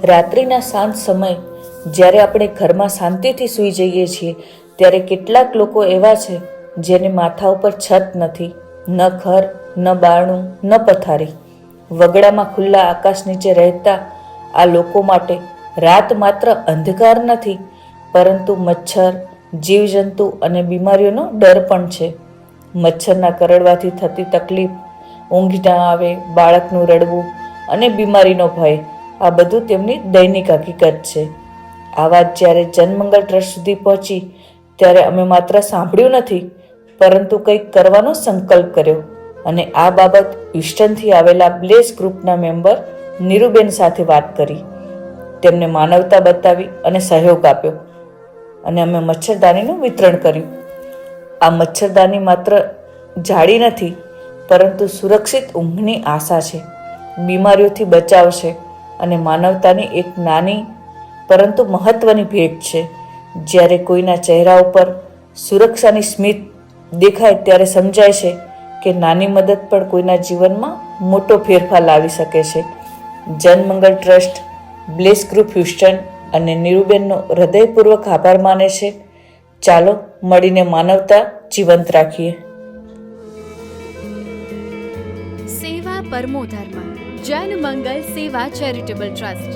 રાત્રિના શાંત સમય જ્યારે આપણે ઘરમાં શાંતિથી સૂઈ જઈએ છીએ, ત્યારે કેટલાક લોકો એવા છે જેને માથા ઉપર છત નથી, ન ઘર, ન બારણું, ન પથારી. વગડામાં ખુલ્લા આકાશ નીચે રહેતા આ લોકો માટે રાત માત્ર અંધકાર નથી, પરંતુ મચ્છર, જીવજંતુ અને બીમારીઓનો ડર પણ છે. મચ્છરના કરડવાથી થતી તકલીફ, ઊંઘ ના આવે, બાળકનું રડવું અને બીમારીનો ભય, આ બધું તેમની દૈનિક હકીકત છે. આ વાત જ્યારે જનમંગલ ટ્રસ્ટ સુધી પહોંચી ત્યારે અમે માત્ર સાંભળ્યું નથી, પરંતુ કંઈક કરવાનો સંકલ્પ કર્યો અને આ બાબત હ્યુસ્ટનથી આવેલા બ્લેસ ગ્રુપના મેમ્બર નીરુબેન સાથે વાત કરી. તેમને માનવતા બતાવી અને સહયોગ આપ્યો અને અમે મચ્છરદાનીનું વિતરણ કર્યું. આ મચ્છરદાની માત્ર જાળી નથી, પરંતુ સુરક્ષિત ઊંઘની આશા છે, બીમારીઓથી બચાવ છે અને માનવતાની એક નાની પરંતુ મહત્વની ભેટ છે. જ્યારે કોઈના ચહેરા ઉપર સુરક્ષાની સ્મિત દેખાય ત્યારે સમજાય છે કે નાની મદદ પણ કોઈના જીવનમાં મોટો ફેરફાર લાવી શકે છે. Janmangal trust, bless group Houston અને નીરુબેનનો હૃદયપૂર્વક આભાર માને છે. ચાલો મળીને માનવતા જીવંત રાખીએ. સેવા પરમો ધર્મ. જનમંગલ સેવા ચેરિટેબલ ટ્રસ્ટ.